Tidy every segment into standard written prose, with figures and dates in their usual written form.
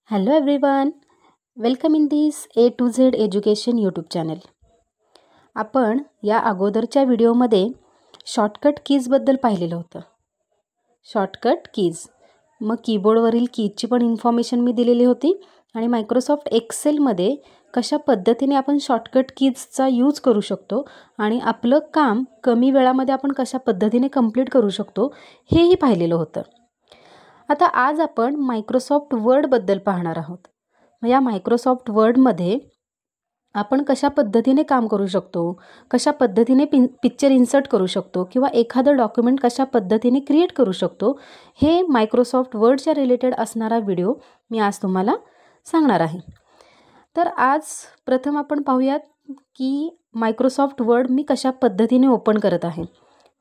Hello everyone, welcome in this A to Z Education YouTube channel. आपण या अगोदरच्या व्हिडिओमध्ये शॉर्टकट कीजबद्दल पाहिलेलं होतं. शॉर्टकट कीज मग कीबोर्डवरील कीजची पण इन्फॉर्मेशन मी दिलेली होती आणि मायक्रोसॉफ्ट एक्सेलमध्ये कशा पद्धतीने आपण शॉर्टकट कीजचा यूज करू शकतो आणि आपलं काम कमी वेळामध्ये आपण कशा पद्धतीने कंप्लीट करू शकतो हेही पाहिलेलं होतं. आता आज आपण मायक्रोसॉफ्ट वर्डबद्दल पाहणार आहोत. या मायक्रोसॉफ्ट वर्डमध्ये आपण कशा पद्धतीने काम करू शकतो, कशा पद्धतीने पिक्चर इन्सर्ट करू शकतो किंवा एखादं डॉक्युमेंट कशा पद्धतीने क्रिएट करू शकतो हे मायक्रोसॉफ्ट वर्डच्या रिलेटेड असणारा व्हिडिओ मी आज तुम्हाला सांगणार आहे. तर आज प्रथम आपण पाहूयात की मायक्रोसॉफ्ट वर्ड मी कशा पद्धतीने ओपन करत आहे.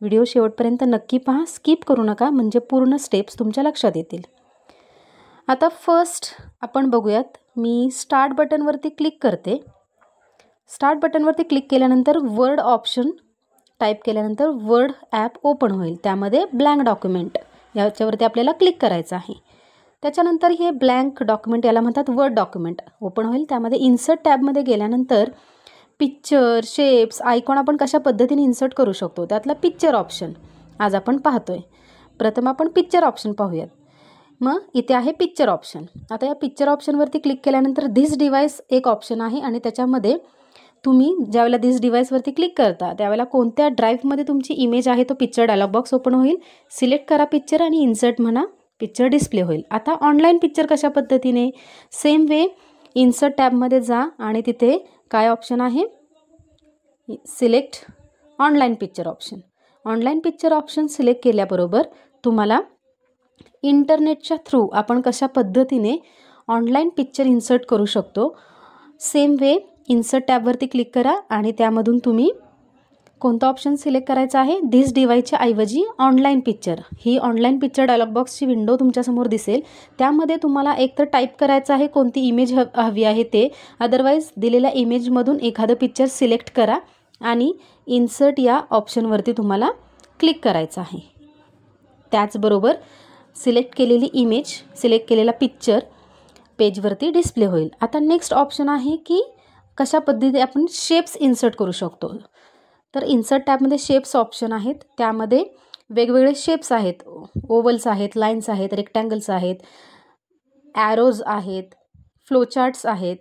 व्हिडिओ शेवटपर्यंत नक्की पहा, स्किप करू नका, म्हणजे पूर्ण स्टेप्स तुमच्या लक्षात येतील. आता फर्स्ट आपण बघूयात. मी स्टार्ट बटनवरती क्लिक करते. स्टार्ट बटनवरती क्लिक केल्यानंतर वर्ड ऑप्शन टाईप केल्यानंतर वर्ड ॲप ओपन होईल. त्यामध्ये ब्लँक डॉक्युमेंट याच्यावरती आपल्याला क्लिक करायचं आहे. त्याच्यानंतर हे ब्लँक डॉक्युमेंट याला म्हणतात वर्ड डॉक्युमेंट ओपन होईल. त्यामध्ये इन्सर्ट टॅबमध्ये गेल्यानंतर पिक्चर, शेप्स, आयकॉन आपण कशा पद्धतीने इन्सर्ट करू शकतो त्यातला पिक्चर ऑप्शन आज आपण पाहतोय. प्रथम आपण पिक्चर ऑप्शन पाहूयात. मग इथे आहे पिक्चर ऑप्शन. आता या पिक्चर ऑप्शनवरती क्लिक केल्यानंतर धिस डिव्हाइस एक ऑप्शन आहे आणि त्याच्यामध्ये तुम्ही ज्यावेळेला धिस डिव्हाइसवरती क्लिक करता त्यावेळेला कोणत्या ड्राईव्हमध्ये तुमची इमेज आहे तो पिक्चर डायलॉग बॉक्स ओपन होईल. सिलेक्ट करा पिक्चर आणि इन्सर्ट म्हणा, पिक्चर डिस्प्ले होईल. आता ऑनलाईन पिक्चर कशा पद्धतीने, सेम वे इन्सर्ट टॅबमध्ये जा आणि तिथे काय ऑप्शन आहे, select online picture option. Online picture option select केल्याबरोबर तुम्हाला इंटरनेटच्या थ्रू आपण कशा पद्धतीने ऑनलाईन पिक्चर इन्सर्ट करू शकतो. सेम वे इन्सर्ट टॅबवरती क्लिक करा आणि त्यामधून तुम्ही कोणता ऑप्शन सिलेक्ट करायचा आहे, धिस डिव्हाइसच्या ऐवजी ऑनलाईन पिक्चर. ही ऑनलाईन पिक्चर डायलॉग बॉक्सची विंडो तुमच्यासमोर दिसेल. त्यामध्ये तुम्हाला एकतर टाईप करायचं आहे कोणती इमेज हवी आहे ते, अदरवाईज दिलेल्या इमेजमधून एखादं पिक्चर सिलेक्ट करा आणि इन्सर्ट या ऑप्शनवरती तुम्हाला क्लिक करायचं आहे. त्याचबरोबर सिलेक्ट केलेली इमेज, सिलेक्ट केलेला पिक्चर पेजवरती डिस्प्ले होईल. आता नेक्स्ट ऑप्शन आहे की कशा पद्धतीने आपण शेप्स इन्सर्ट करू शकतो. तर इन्सर्ट टॅबमध्ये शेप्स ऑप्शन आहेत. त्यामध्ये वेगवेगळे शेप्स आहेत. ओव्हल्स आहेत, लाईन्स आहेत, रेक्टँगल्स आहेत, ॲरोज आहेत, फ्लोचार्ट्स आहेत.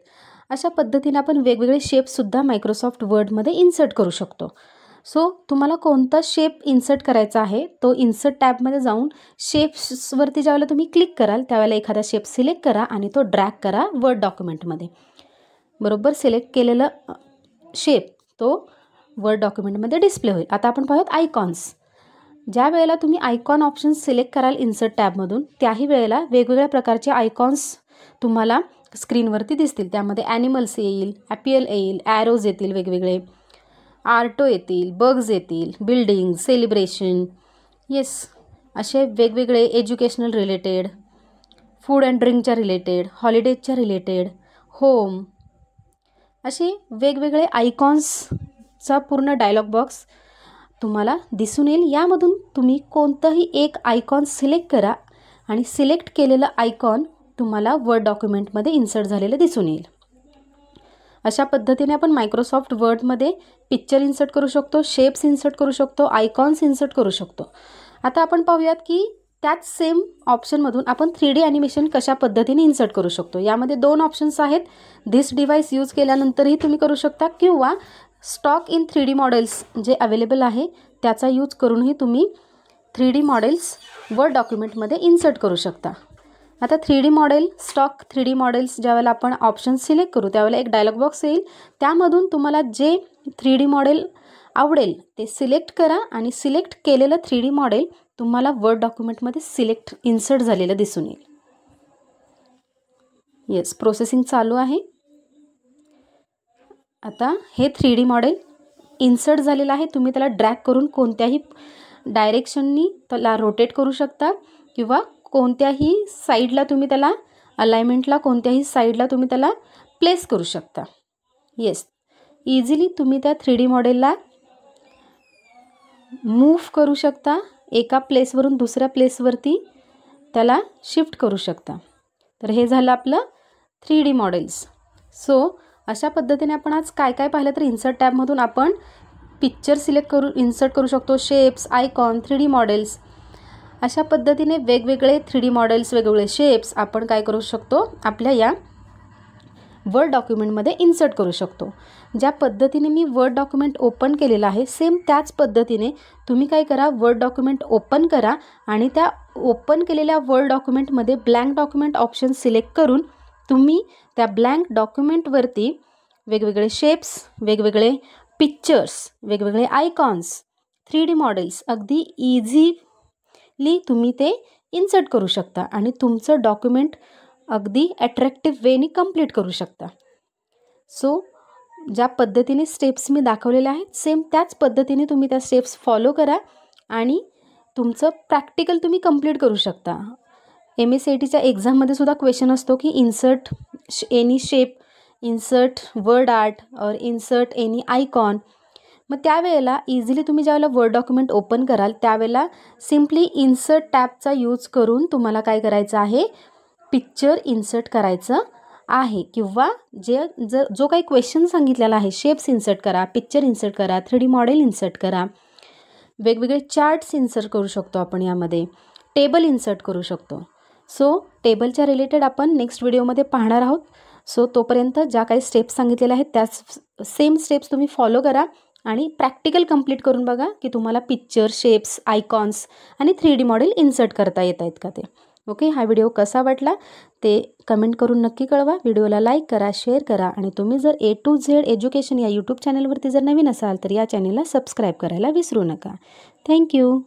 अशा पद्धतीने आपण वेगवेगळे शेप्ससुद्धा मायक्रोसॉफ्ट वर्डमध्ये इन्सर्ट करू शकतो. सो तुम्हाला कोणता शेप इन्सर्ट करायचा आहे तो इन्सर्ट टॅबमध्ये जाऊन शेप्सवरती ज्यावेळेला तुम्ही क्लिक कराल त्यावेळेला एखादा शेप सिलेक्ट करा आणि तो ड्रॅग करा वर्ड डॉक्युमेंटमध्ये. बरोबर सिलेक्ट केलेलं शेप तो वर्ड डॉक्युमेंटमध्ये डिस्प्ले होईल. आता आपण पाहूयात आयकॉन्स. ज्या वेळेला तुम्ही आयकॉन ऑप्शन सिलेक्ट कराल इन्सर्ट टॅबमधून त्याही वेळेला वेगवेगळ्या प्रकारचे आयकॉन्स तुम्हाला स्क्रीनवरती दिसतील. त्यामध्ये ॲनिमल्स येईल, ॲपियल येईल, ॲरोज येतील, वेगवेगळे आर्टो येतील, बग्स येतील, बिल्डिंग, सेलिब्रेशन, येस असे वेगवेगळे एज्युकेशनल रिलेटेड, फूड अँड ड्रिंकच्या रिलेटेड, हॉलिडेजच्या रिलेटेड, होम, असे वेगवेगळे आयकॉन्सचा पूर्ण डायलॉग बॉक्स तुम्हाला दिसून येईल. यामधून तुम्ही कोणतंही एक आयकॉन सिलेक्ट करा आणि सिलेक्ट केलेलं आयकॉन तुम्हाला वर्ड डॉक्युमेंटमध्ये इन्सर्ट झालेलं दिसून येईल. अशा पद्धतीने आपण मायक्रोसॉफ्ट वर्डमध्ये पिक्चर इन्सर्ट करू शकतो, शेप्स इन्सर्ट करू शकतो, आयकॉन्स इन्सर्ट करू शकतो. आता आपण पाहूयात की त्याच सेम ऑप्शनमधून आपण 3D ॲनिमेशन कशा पद्धतीने इन्सर्ट करू शकतो. यामध्ये दोन ऑप्शन्स आहेत. धिस डिव्हाइस यूज केल्यानंतरही तुम्ही करू शकता किंवा स्टॉक इन 3D मॉडेल्स जे अवेलेबल आहे त्याचा यूज करूनही तुम्ही 3D मॉडेल्स वर्ड डॉक्युमेंटमध्ये इन्सर्ट करू शकता. आता 3D model, stock 3D models ज्यावेळेला आपण ऑप्शन सिलेक्ट करू त्यावेळेला एक डायलॉग बॉक्स येईल. त्यामधून तुम्हाला जे 3D मॉडेल आवडेल ते सिलेक्ट करा आणि सिलेक्ट केलेलं 3D मॉडेल तुम्हाला वर्ड डॉक्युमेंटमध्ये सिलेक्ट इन्सर्ट झालेलं दिसून येईल. येस, प्रोसेसिंग चालू आहे. आता हे 3D मॉडेल इन्सर्ट झालेलं आहे. तुम्ही त्याला ड्रॅग करून कोणत्याही डायरेक्शननी त्याला रोटेट करू शकता किंवा कोणत्याही साईडला तुम्ही त्याला अलाइनमेंटला कोणत्याही साईडला तुम्ही त्याला प्लेस करू शकता. येस, इझिली तुम्ही त्या 3D मॉडेलला मूव्ह करू शकता. एका प्लेसवरून दुसऱ्या प्लेसवरती त्याला शिफ्ट करू शकता. तर हे झालं आपलं 3D मॉडेल्स. सो अशा पद्धतीने आपण आज काय काय पाहिलं तर इन्सर्ट टॅबमधून आपण पिक्चर सिलेक्ट करू इन्सर्ट करू शकतो, शेप्स, आयकॉन, 3D मॉडेल्स. अशा पद्धतीने वेगवेगळे 3D मॉडेल्स, वेगवेगळे शेप्स आपण काय करू शकतो आपल्या या वर्ड डॉक्युमेंटमध्ये इन्सर्ट करू शकतो. ज्या पद्धतीने मी वर्ड डॉक्युमेंट ओपन केलेलं आहे सेम त्याच पद्धतीने तुम्ही काय करा, वर्ड डॉक्युमेंट ओपन करा आणि त्या ओपन केलेल्या वर्ड डॉक्युमेंटमध्ये ब्लँक डॉक्युमेंट ऑप्शन सिलेक्ट करून तुम्ही त्या ब्लँक डॉक्युमेंटवरती वेगवेगळे शेप्स, वेगवेगळे पिक्चर्स, वेगवेगळे आयकॉन्स, 3D मॉडेल्स अगदी इझिली तुम्ही ते इन्सर्ट करू शकता आणि तुमचं डॉक्युमेंट अगदी अट्रॅक्टिव्ह वेनी कंप्लीट करू शकता. सो ज्या पद्धतीने स्टेप्स मी दाखवलेल्या आहेत सेम त्याच पद्धतीने तुम्ही त्या स्टेप्स फॉलो करा आणि तुमचं प्रॅक्टिकल तुम्ही कंप्लीट करू शकता. MSCITच्या एक्झाममध्ये सुद्धा क्वेश्चन असतो की insert any shape, insert word art और इन्सर्ट एनी आयकॉन. मग त्यावेळेला इझिली तुम्ही ज्यावेळेला वर्ड डॉक्युमेंट ओपन कराल त्यावेळेला सिम्पली इन्सर्ट टॅबचा यूज करून तुम्हाला काय करायचं आहे, पिक्चर इन्सर्ट करायचं आहे किंवा जो काही क्वेश्चन सांगितलेला आहे, शेप्स इन्सर्ट करा, पिक्चर इन्सर्ट करा, 3D मॉडेल इन्सर्ट करा, वेगवेगळे चार्ट्स इन्सर्ट करू शकतो आपण, यामध्ये टेबल इन्सर्ट करू शकतो. सो टेबलच्या रिलेटेड आपण नेक्स्ट व्हिडिओमध्ये पाहणार आहोत. सो तोपर्यंत ज्या काही स्टेप्स सांगितलेल्या आहेत त्याच सेम स्टेप्स तुम्ही फॉलो करा आणि प्रॅक्टिकल कंप्लीट करून बघा की तुम्हाला पिक्चर, शेप्स, आयकॉन्स आणि 3D मॉडेल इन्सर्ट करता येत आहेत का ते. ओके, हा व्हिडिओ कसा वाटला ते कमेंट करून नक्की कळवा. व्हिडिओला लाईक करा, शेअर करा आणि तुम्ही जर A to Z एज्युकेशन या यूट्यूब चॅनलवरती जर नवीन असाल तर या चॅनलला सबस्क्राईब करायला विसरू नका. थँक्यू.